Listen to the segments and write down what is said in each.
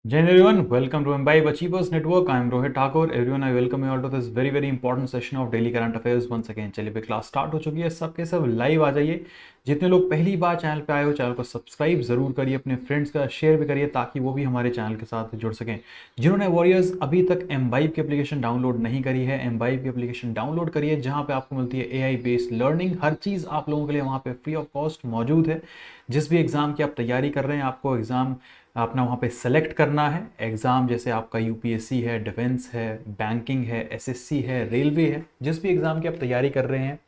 Jai Hind everyone, welcome to Imbibe Achievers Network. I am Rohit Thakur. Everyone, I welcome you all to this very important session of daily current affairs once again. चलिए भाई class start हो चुकी है, सबके सब live आ जाइए। जितने लोग पहली बार चैनल पे आए हो, चैनल को सब्सक्राइब जरूर करिए, अपने फ्रेंड्स का शेयर भी करिए ताकि वो भी हमारे चैनल के साथ जुड़ सकें। जिन्होंने वॉरियर्स अभी तक एम्बाइब की एप्लीकेशन डाउनलोड नहीं करी है, एम्बाइब की एप्लीकेशन डाउनलोड करिए, जहाँ पे आपको मिलती है AI बेस्ड लर्निंग। हर चीज़ आप लोगों के लिए वहाँ पे फ्री ऑफ कॉस्ट मौजूद है। जिस भी एग्ज़ाम की आप तैयारी कर रहे हैं, आपको एग्ज़ाम अपना वहाँ पे सेलेक्ट करना है। एग्ज़ाम जैसे आपका UPSC है, डिफेंस है, बैंकिंग है, SSC है, रेलवे है, जिस भी एग्ज़ाम की आप तैयारी कर रहे हैं,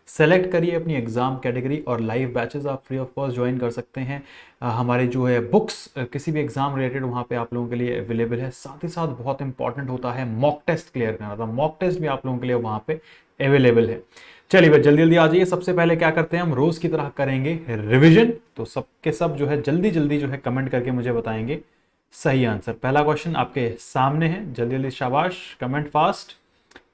सेलेक्ट करिए अपनी एग्ज़ाम कैटेगरी और लाइव बैचेस आप फ्री ऑफ कॉस्ट ज्वाइन कर सकते हैं। हमारे जो है बुक्स किसी भी एग्ज़ाम रिलेटेड वहाँ पे आप लोगों के लिए अवेलेबल है। साथ ही साथ बहुत इंपॉर्टेंट होता है मॉक टेस्ट क्लियर करना, था मॉक टेस्ट भी आप लोगों के लिए वहाँ पे अवेलेबल है। चलिए भाई जल्दी जल्दी आ जाइए। सबसे पहले क्या करते हैं, हम रोज की तरह करेंगे रिवीजन। तो सबके सब जो है जल्दी जल्दी जो है कमेंट करके मुझे बताएंगे सही आंसर। पहला क्वेश्चन आपके सामने है, जल्दी जल्दी शाबाश, comment fast.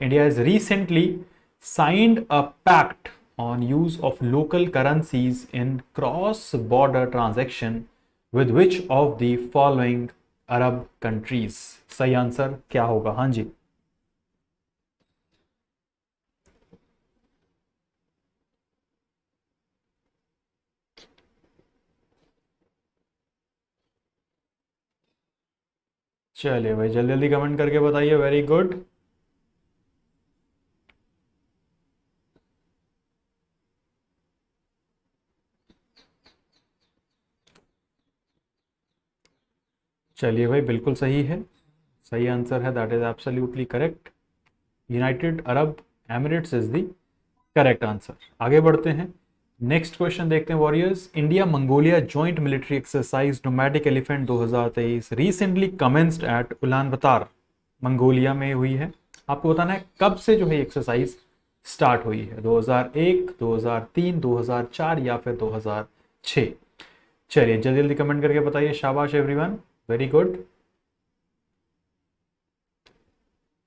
India is recently signed a pact on use of local currencies in cross border transaction with which of the following Arab countries. सही आंसर क्या होगा? हाँ जी, चलिए भाई जल्दी जल्दी कमेंट करके बताइए। Very good. चलिए भाई बिल्कुल सही है, सही आंसर है, that is absolutely correct. United Arab Emirates is the correct answer. आगे बढ़ते हैं, नेक्स्ट क्वेश्चन देखते हैं warriors. India Mongolia joint military exercise nomadic elephant 2023 recently commenced at Ulan Bator, Mongolia में हुई है। आपको बताना है कब से जो है एक्सरसाइज स्टार्ट हुई है, 2001, 2003, 2004 या फिर 2006। चलिए जल्दी जल्दी कमेंट करके बताइए। शाबाश एवरीवन, वेरी गुड।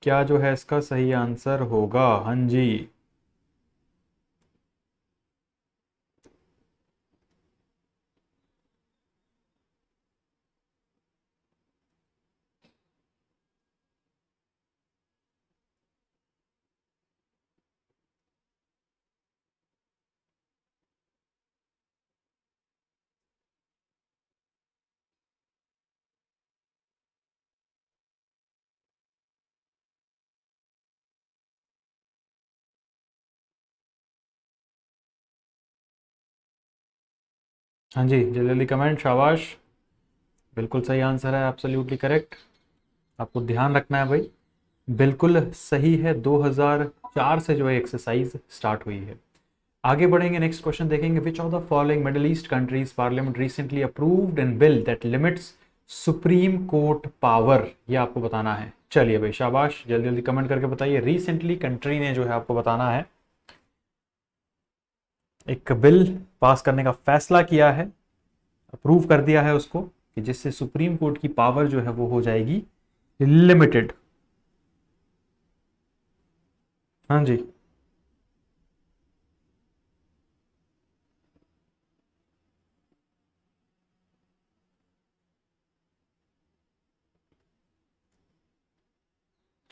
क्या जो है इसका सही आंसर होगा? हाँ जी, हाँ जी, जल्दी जल्दी कमेंट, शाबाश, बिल्कुल सही आंसर है, एब्सोल्युटली करेक्ट। आपको ध्यान रखना है भाई, बिल्कुल सही है। 2004 से जो है एक्सरसाइज स्टार्ट हुई है। आगे बढ़ेंगे, नेक्स्ट क्वेश्चन देखेंगे। विच of the following middle east countries parliament recently approved and bill that limits supreme court power, ये आपको बताना है। चलिए भाई शाबाश, जल्दी जल्दी कमेंट करके बताइए। रिसेंटली कंट्री ने जो है आपको बताना है एक बिल पास करने का फैसला किया है, अप्रूव कर दिया है उसको, कि जिससे सुप्रीम कोर्ट की पावर जो है वो हो जाएगी लिमिटेड। हाँ जी,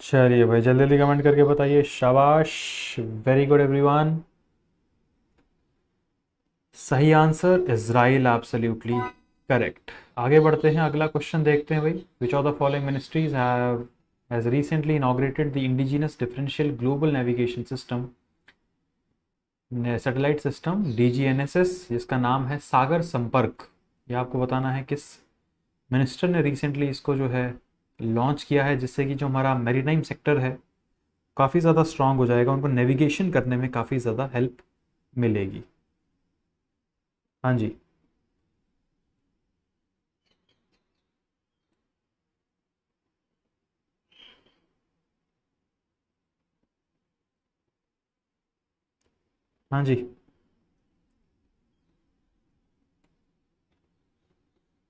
चलिए भाई जल्दी जल्दी कमेंट करके बताइए। शाबाश, वेरी गुड एवरीवन। सही आंसर इजराइल, एब्सोल्युटली करेक्ट। आगे बढ़ते हैं, अगला क्वेश्चन देखते हैं भाई। विच of the following ministries have has recently inaugurated the indigenous differential global navigation system satellite system DGNSS, जिसका नाम है सागर संपर्क। ये आपको बताना है किस मिनिस्टर ने रिसेंटली इसको जो है लॉन्च किया है, जिससे कि जो हमारा मेरीटाइम सेक्टर है काफ़ी ज़्यादा स्ट्रांग हो जाएगा, उनको नेविगेशन करने में काफ़ी ज़्यादा हेल्प मिलेगी। हाँ जी, हाँ जी,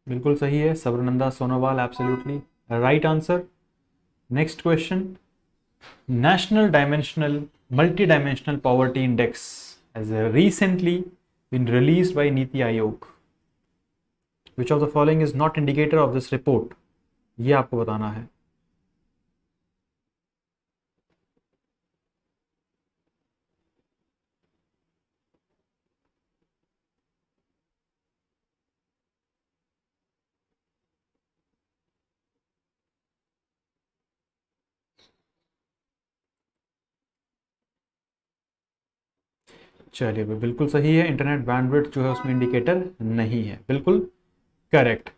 बिल्कुल सही है, Sarbananda Sonowal, absolutely right answer. Next question, national dimensional multi dimensional poverty index has recently been released by NITI Aayog. Which of the following is not indicator of this report? ये आपको बताना है। चलिए बिल्कुल सही है, इंटरनेट बैंडविड्थ जो है उसमें इंडिकेटर नहीं है, बिल्कुल करेक्ट।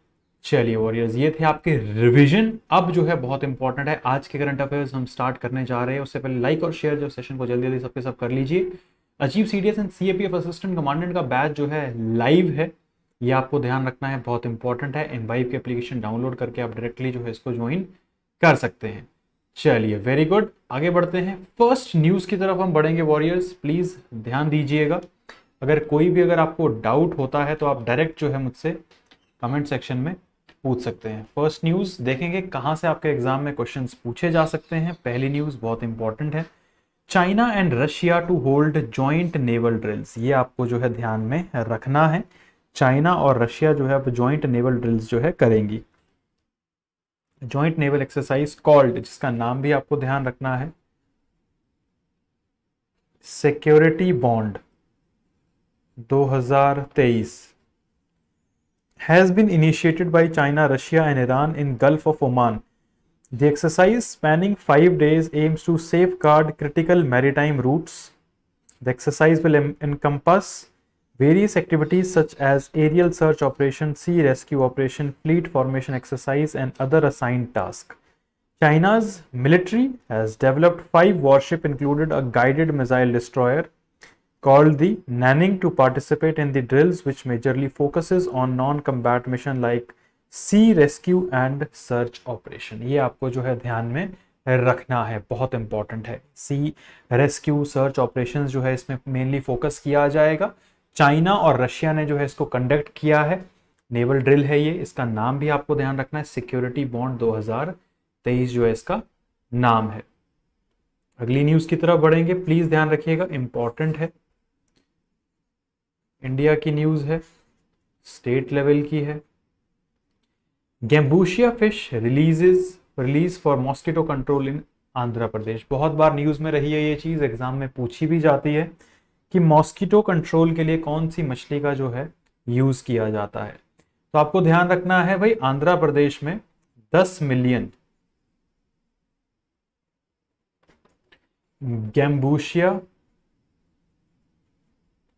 चलिए वॉरियर्स, ये थे आपके रिवीजन। अब जो है बहुत इंपॉर्टेंट है, आज के करंट अफेयर्स हम स्टार्ट करने जा रहे हैं। उससे पहले लाइक और शेयर जो सेशन को जल्दी जल्दी सबके सब कर लीजिए। Achieve CDS and CAPF assistant commandant का बैच जो है लाइव है, ये आपको ध्यान रखना है, बहुत इंपॉर्टेंट है। इनवाइव की एप्लीकेशन डाउनलोड करके आप डायरेक्टली जो है इसको ज्वाइन कर सकते हैं। चलिए वेरी गुड, आगे बढ़ते हैं। फर्स्ट न्यूज की तरफ हम बढ़ेंगे वॉरियर्स, प्लीज ध्यान दीजिएगा। अगर आपको डाउट होता है तो आप डायरेक्ट जो है मुझसे कमेंट सेक्शन में पूछ सकते हैं। फर्स्ट न्यूज देखेंगे कहां से आपके एग्जाम में क्वेश्चंस पूछे जा सकते हैं। पहली न्यूज बहुत इंपॉर्टेंट है, China and Russia to hold joint naval drills. ये आपको जो है ध्यान में रखना है, चाइना और रशिया जो है अब जॉइंट नेवल ड्रिल्स जो है करेंगी। जॉइंट नेवल एक्सरसाइज कॉल्ड, जिसका नाम भी आपको ध्यान रखना है, security bond 2023 has been initiated by China, Russia and Iran in Gulf of Oman. The exercise, spanning 5 days, aims to safeguard critical maritime routes. The exercise will encompass various activities such as aerial search operation, sea rescue operation, fleet formation exercise and other assigned tasks. China's military has developed 5 warships, included a guided missile destroyer called the Nanning, to participate in the drills, which majorly focuses on non-combat mission like sea rescue and search operation. ये आपको जो है ध्यान में रखना है, बहुत important है। सी रेस्क्यू सर्च ऑपरेशन जो है इसमें मेनली फोकस किया जाएगा। चाइना और रशिया ने जो है इसको कंडक्ट किया है, नेवल ड्रिल है ये। इसका नाम भी आपको ध्यान रखना है, सिक्योरिटी बॉन्ड 2023 जो है इसका नाम है। अगली न्यूज की तरफ बढ़ेंगे, प्लीज ध्यान रखिएगा, इंपॉर्टेंट है। इंडिया की न्यूज है, स्टेट लेवल की है। Gambusia fish release for mosquito control in Andhra Pradesh. बहुत बार न्यूज में रही है ये चीज, एग्जाम में पूछी भी जाती है कि मॉस्किटो कंट्रोल के लिए कौन सी मछली का जो है यूज किया जाता है। तो आपको ध्यान रखना है भाई, आंध्र प्रदेश में 10 मिलियन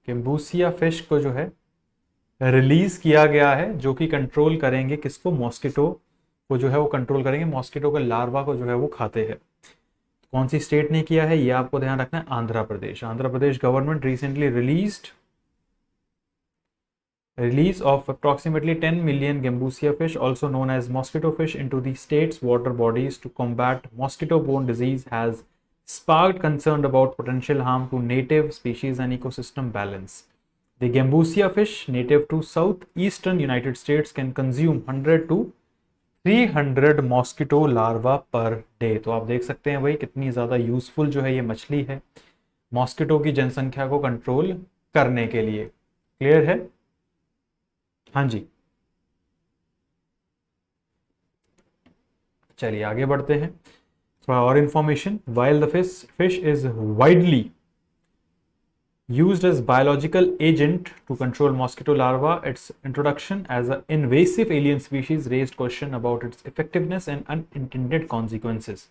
गैम्बूसिया फिश को जो है रिलीज किया गया है, जो कि कंट्रोल करेंगे किसको, मॉस्किटो को जो है वो कंट्रोल करेंगे। मॉस्किटो के लार्वा को जो है वो खाते हैं। कौन सी स्टेट ने किया है ये आपको ध्यान रखना है, Andhra Pradesh. Andhra Pradesh government recently release of approximately 10 million Gambusia fish, also known as mosquito fish, into the state's water bodies to combat mosquito-borne disease has sparked concern about potential harm to native species and ecosystem balance. The Gambusia fish, native to southeastern United States, can consume 100 to 300 mosquito larva per day। तो आप देख सकते हैं भाई कितनी ज़्यादा useful जो है ये मछली है मॉस्किटो की जनसंख्या को कंट्रोल करने के लिए। क्लियर है? हाँ जी, चलिए आगे बढ़ते हैं। थोड़ा और information, while the fish is widely used as biological agent to control mosquito larvae, its introduction as an invasive alien species raised question about its effectiveness and unintended consequences.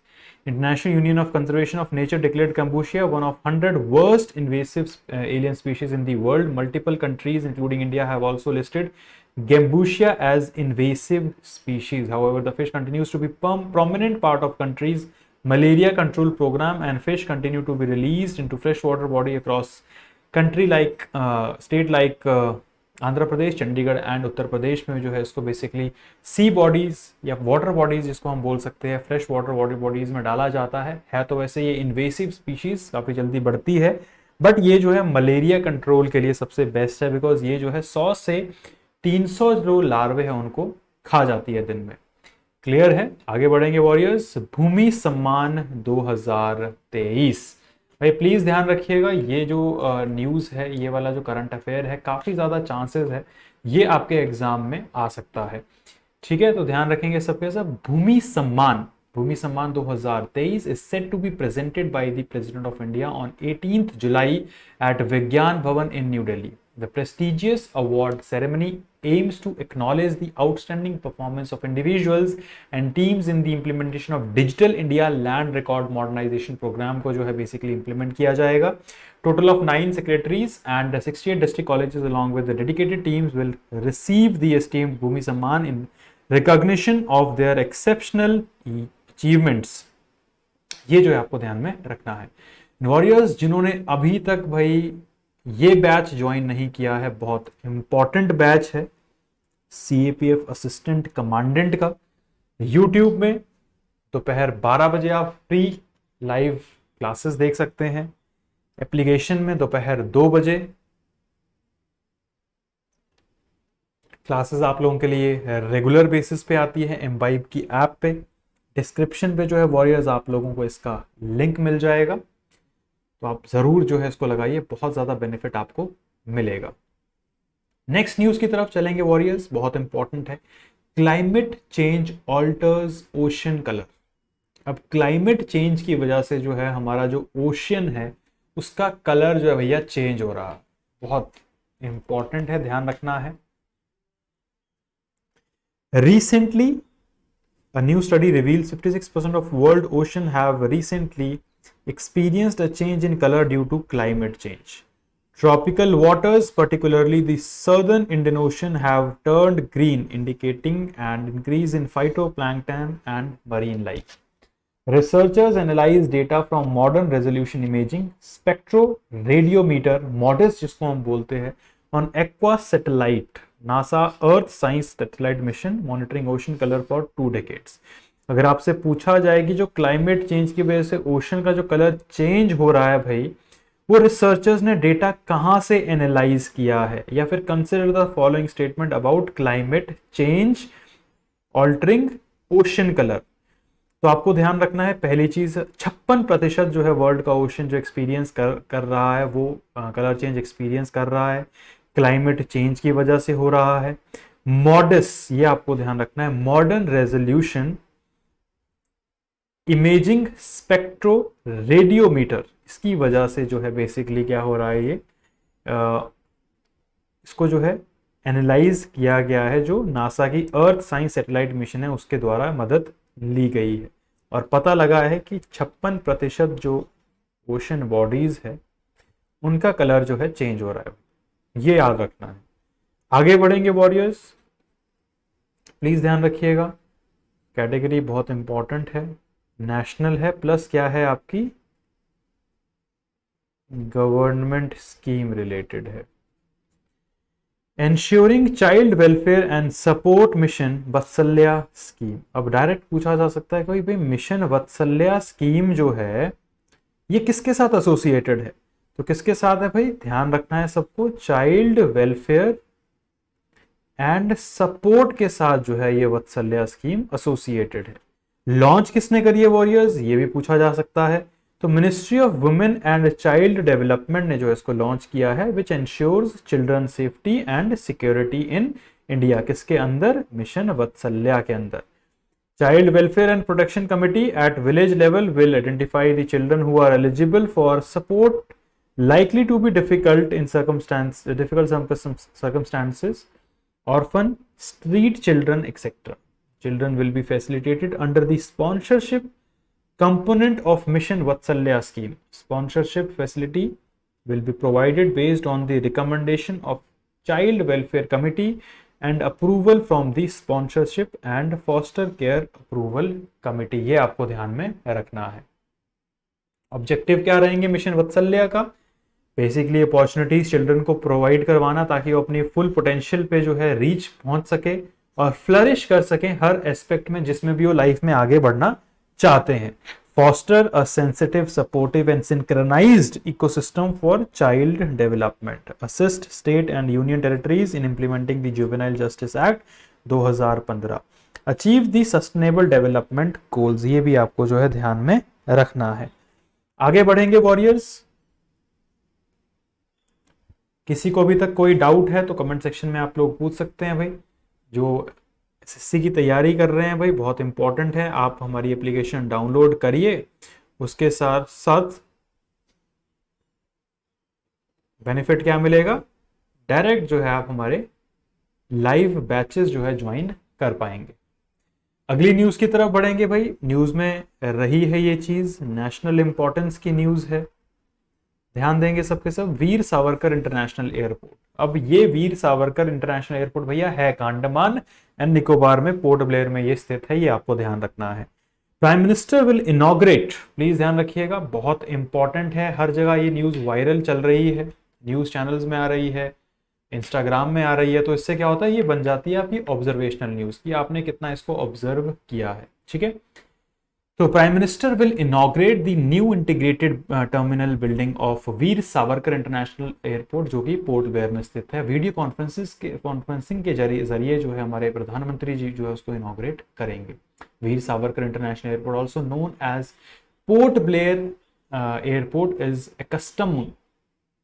International Union of Conservation of Nature declared Gambusia one of 100 worst invasive alien species in the world. Multiple countries, including India, have also listed Gambusia as invasive species. However, the fish continues to be prominent part of countries' malaria control program, and fish continue to be released into freshwater body across country like state like Andhra Pradesh, Chandigarh and Uttar Pradesh में जो है इसको basically sea bodies या water bodies जिसको हम बोल सकते हैं, फ्रेश वाटर बॉडीज में डाला जाता है। तो वैसे ये इन्वेसिव स्पीशीज काफ़ी जल्दी बढ़ती है, बट ये जो है मलेरिया कंट्रोल के लिए सबसे बेस्ट है, बिकॉज ये जो है 100 से 300 जो लार्वे हैं उनको खा जाती है दिन में। क्लियर है? आगे बढ़ेंगे वॉरियर्स। भूमि सम्मान 2023, भाई प्लीज ध्यान रखिएगा, ये जो न्यूज है, ये वाला जो करंट अफेयर है, काफी ज्यादा चांसेस है ये आपके एग्जाम में आ सकता है। ठीक है, तो ध्यान रखेंगे सबके सब। भूमि सम्मान 2023 is set to be presented by the President of India on 18th July at Vigyan Bhavan in New Delhi. The prestigious award ceremony aims to acknowledge the outstanding performance of individuals and teams in the implementation of Digital India Land Record Modernization Program को जो है basically implement किया जाएगा। Total of 9 secretaries and 68 district colleges along with the dedicated teams will receive the esteemed Bhumi Samman in recognition of their exceptional achievements। ये जो है आपको ध्यान में रखना है। वॉरियर्स जिन्होंने अभी तक भाई ये बैच ज्वाइन नहीं किया है, बहुत इंपॉर्टेंट बैच है CAPF असिस्टेंट कमांडेंट का। यूट्यूब में दोपहर 12 बजे आप फ्री लाइव क्लासेस देख सकते हैं। एप्लीकेशन में दोपहर 2 बजे क्लासेस आप लोगों के लिए रेगुलर बेसिस पे आती है एम्बाइब की ऐप पे। डिस्क्रिप्शन पे जो है वॉरियर्स आप लोगों को इसका लिंक मिल जाएगा, तो आप जरूर जो है इसको लगाइए, बहुत ज्यादा बेनिफिट आपको मिलेगा। नेक्स्ट न्यूज की तरफ चलेंगे वॉरियर्स, बहुत इंपॉर्टेंट है। Climate change alters ocean colour. अब क्लाइमेट चेंज की वजह से जो है हमारा जो ओशियन है उसका कलर जो है भैया चेंज हो रहा है, बहुत इंपॉर्टेंट है, ध्यान रखना है। Recently, a new study reveals 56% of world ocean have recently experienced a change in color due to climate change. Tropical waters, particularly the southern Indian Ocean, have turned green, indicating an increase in phytoplankton and marine life. Researchers analyze data from modern resolution imaging spectroradiometer MODIS जिसको हम बोलते हैं on aqua satellite NASA earth science satellite mission monitoring ocean colour for 2 decades। अगर आपसे पूछा जाए कि जो क्लाइमेट चेंज की वजह से ओशन का जो कलर चेंज हो रहा है भाई, वो रिसर्चर्स ने डेटा कहां से एनालाइज किया है, या फिर consider the following statement about climate change altering ocean colour. तो आपको ध्यान रखना है, पहली चीज 56% जो है वर्ल्ड का ओशन जो एक्सपीरियंस कर रहा है वो कलर चेंज एक्सपीरियंस कर रहा है, क्लाइमेट चेंज की वजह से हो रहा है। मॉडिस, ये आपको ध्यान रखना है, modern resolution imaging spectro radiometer, इसकी वजह से जो है बेसिकली क्या हो रहा है, ये इसको जो है एनालाइज किया गया है, जो नासा की अर्थ साइंस सैटेलाइट मिशन है उसके द्वारा मदद ली गई है, और पता लगा है कि 56% जो ओशन बॉडीज है उनका कलर जो है चेंज हो रहा है, ये याद रखना है। आगे बढ़ेंगे वॉरियर्स, प्लीज ध्यान रखिएगा, कैटेगरी बहुत इंपॉर्टेंट है, नेशनल है, प्लस क्या है आपकी गवर्नमेंट स्कीम रिलेटेड है। Ensuring child welfare and support mission Vatsalya scheme. अब डायरेक्ट पूछा जा सकता है कि भाई मिशन वत्सल्या स्कीम जो है ये किसके साथ एसोसिएटेड है, तो किसके साथ है भाई, ध्यान रखना है सबको, चाइल्ड वेलफेयर एंड सपोर्ट के साथ जो है ये वत्सल्या स्कीम एसोसिएटेड है। लॉन्च किसने करी है वॉरियर्स, ये भी पूछा जा सकता है, तो ministry of women and child development ने जो इसको लॉन्च किया है, which ensures children safety and security in India. किसके अंदर, मिशन वत्सल्या के अंदर। Child Welfare and Protection Committee at village level will identify the children who are eligible for support likely to be difficult circumstances, orphan, street children, etc. Children will be facilitated under the sponsorship component of Mission Vatsalya scheme. Sponsorship facility will be provided based on the recommendation of Child Welfare Committee and approval from the Sponsorship and Foster Care Approval Committee। ये आपको ध्यान में रखना है। Objective क्या रहेंगे mission Vatsalya का, basically opportunities children को प्रोवाइड करवाना ताकि वो अपनी फुल पोटेंशियल पे जो है रीच पहुंच सके और फ्लरिश कर सके हर एस्पेक्ट में जिसमें भी वो लाइफ में आगे बढ़ना चाहते हैं। foster a sensitive, supportive and synchronized ecosystem for child development, assist state and union territories in implementing the Juvenile Justice Act 2015, achieve the sustainable development goals। ये भी आपको जो है ध्यान में रखना है। आगे बढ़ेंगे वॉरियर्स। किसी को अभी तक कोई डाउट है तो कमेंट सेक्शन में आप लोग पूछ सकते हैं भाई। जो एसएससी की तैयारी कर रहे हैं भाई, बहुत इंपॉर्टेंट है, आप हमारी एप्लीकेशन डाउनलोड करिए। उसके साथ साथ बेनिफिट क्या मिलेगा, डायरेक्ट जो है आप हमारे लाइव बैचेस जो है ज्वाइन कर पाएंगे। अगली न्यूज की तरफ बढ़ेंगे भाई। न्यूज में रही है ये चीज, नेशनल इंपॉर्टेंस की न्यूज है, ध्यान देंगे सबके सब। वीर सावरकर इंटरनेशनल एयरपोर्ट। अब ये वीर सावरकर इंटरनेशनल एयरपोर्ट भैया है का अंडमान एंड निकोबार में, पोर्ट ब्लेयर में ये स्थित है, ये आपको ध्यान रखना है। Prime minister will inaugurate, please ध्यान रखिएगा, बहुत इंपॉर्टेंट है। हर जगह ये न्यूज वायरल चल रही है, न्यूज चैनल्स में आ रही है, इंस्टाग्राम में आ रही है। तो इससे क्या होता है, ये बन जाती है आपकी ऑब्जर्वेशनल न्यूज कि आपने कितना इसको ऑब्जर्व किया है। ठीक है, तो prime minister will inaugurate the new integrated terminal building of Veer Savarkar international airport, जो कि पोर्ट ब्लेयर में स्थित है। वीडियो कॉन्फ्रेंसिंग के जरिए जो है हमारे प्रधानमंत्री जी जो है उसको इनॉग्रेट करेंगे। Veer Savarkar international airport, also known as Port Blair airport,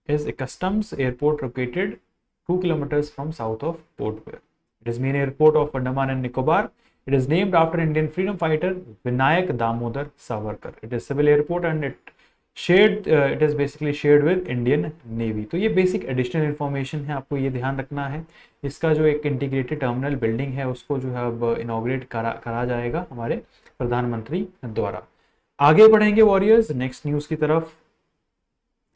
is a customs airport located 2 kilometers from south of Port Blair. It is main airport of Andaman and Nicobar. It is named after Indian freedom fighter Vinayak Damodar Savarkar. It is civil airport and it is basically shared with Indian Navy. तो ये basic additional information है, आपको ये ध्यान रखना है। इसका जो एक इंटीग्रेटेड टर्मिनल बिल्डिंग है उसको जो है अब इनॉग्रेट करा जाएगा हमारे प्रधानमंत्री द्वारा। आगे बढ़ेंगे वॉरियर्स नेक्स्ट न्यूज की तरफ।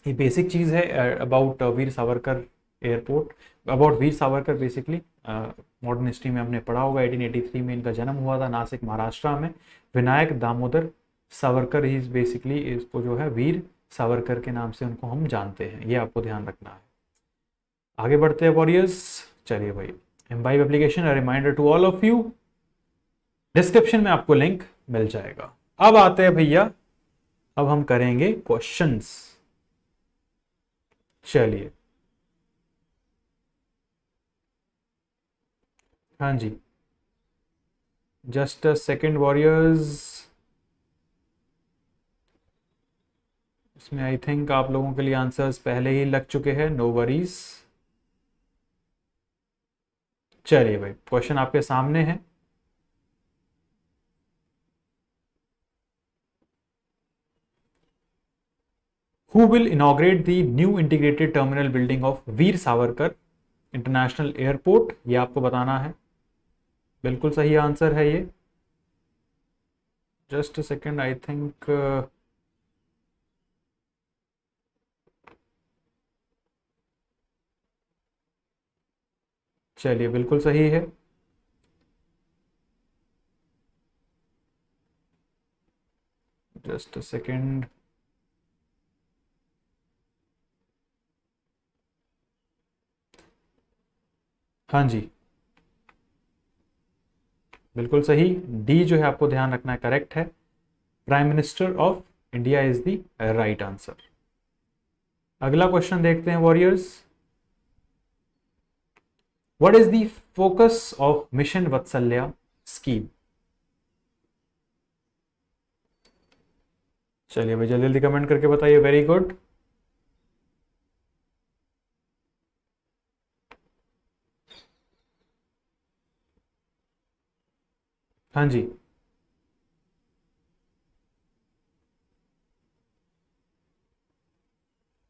ये बेसिक चीज़ है about Veer Savarkar airport, about Veer Savarkar. Basically modern history में हमने पढ़ा होगा, 1883 में इनका जन्म हुआ था नासिक महाराष्ट्र में। विनायक दामोदर सावरकर ही बेसिकली इसको जो है वीर सावरकर के नाम से उनको हम जानते हैं, ये आपको ध्यान रखना है। आगे बढ़ते हैं वॉरियर्स। चलिए भाई, Embibe application, a reminder to all of you, description में आपको लिंक मिल जाएगा। अब आते हैं भैया, अब हम करेंगे क्वेश्चंस। चलिए, हाँ जी, जस्ट अ सेकेंड वॉरियर्स। इसमें आई थिंक आप लोगों के लिए आंसर्स पहले ही लग चुके हैं, नो वरीज। चलिए भाई, क्वेश्चन आपके सामने है। Who will inaugurate the new integrated terminal building of Veer Savarkar international airport, ये आपको बताना है। बिल्कुल सही आंसर है ये। जस्ट सेकेंड, आई थिंक चलिए, बिल्कुल सही है। जस्ट सेकेंड, हाँ जी, बिल्कुल सही। डी जो है आपको ध्यान रखना है, करेक्ट है। Prime minister of India is the right answer. अगला क्वेश्चन देखते हैं warriors. What is the focus of mission Vatsalya scheme? चलिए भाई, जल्दी जल्दी कमेंट करके बताइए। Very good. हाँ जी,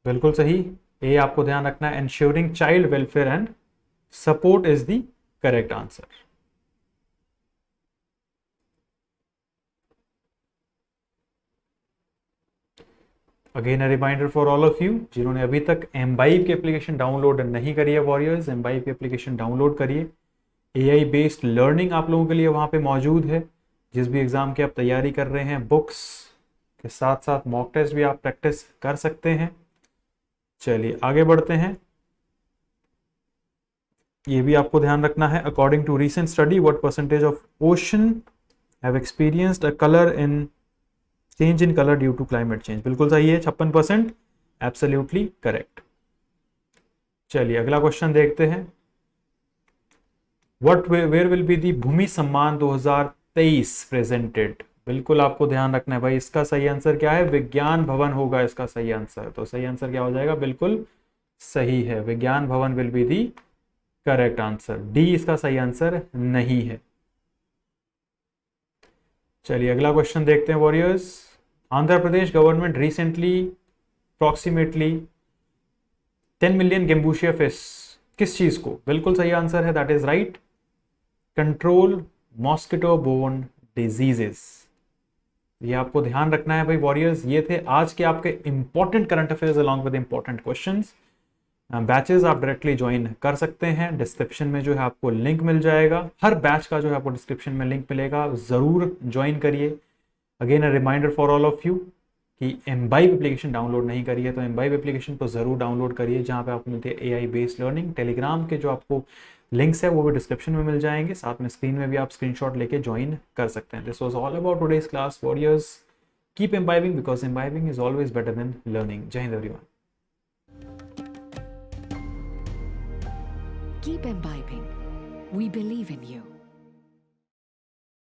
बिल्कुल सही। ये आपको ध्यान रखना है, ensuring child welfare and support is the correct answer. Again a reminder for all of you, जिन्होंने अभी तक एम्बाइब की एप्लीकेशन डाउनलोड नहीं करी है वॉरियर्स, एम्बाइब की एप्लीकेशन डाउनलोड करिए। एआई बेस्ड लर्निंग आप लोगों के लिए वहाँ पे मौजूद है। जिस भी एग्ज़ाम की आप तैयारी कर रहे हैं, बुक्स के साथ साथ मॉक टेस्ट भी आप प्रैक्टिस कर सकते हैं। चलिए आगे बढ़ते हैं। ये भी आपको ध्यान रखना है। According to recent study, what percentage of ocean have experienced a colour in change in colour due to climate change, बिल्कुल सही है, 56%, एब्सोल्युटली करेक्ट। चलिए अगला क्वेश्चन देखते हैं। वेयर विल बी दी भूमि सम्मान 2023 प्रेजेंटेड? बिल्कुल आपको ध्यान रखना है भाई, इसका सही आंसर क्या है? विज्ञान भवन होगा इसका सही आंसर। तो सही आंसर क्या हो जाएगा? बिल्कुल सही है, विज्ञान भवन will be the correct answer. D इसका सही आंसर नहीं है। चलिए अगला क्वेश्चन देखते हैं warriors. Andhra Pradesh government recently approximately 10 million gambusia fish, किस चीज को? बिल्कुल सही आंसर है, that is right, control mosquito borne diseases. ये आपको ध्यान रखना है भाई वॉरियर्स। ये थे आज के आपके important current affairs along with important questions. Batches आप डायरेक्टली ज्वाइन कर सकते हैं, डिस्क्रिप्शन में जो है आपको लिंक मिल जाएगा, हर बैच का जो है आपको डिस्क्रिप्शन में लिंक मिलेगा, जरूर ज्वाइन करिए। Again a reminder for all of you कि एम्बाइब एप्लीकेशन डाउनलोड नहीं करी है तो एम्बाइब एप्लीकेशन को जरूर डाउनलोड करिए, जहाँ पे आपको मिलती है एआई बेस्ड लर्निंग। टेलीग्राम के जो आपको लिंक्स है वो भी डिस्क्रिप्शन में मिल जाएंगे, साथ में स्क्रीन में भी आप स्क्रीनशॉट लेके ज्वाइन कर सकते हैं। This was all about today's class warriors. Keep imbibing because imbibing is always better than learning. जय हिंद everyone. Keep imbibing. We believe in you.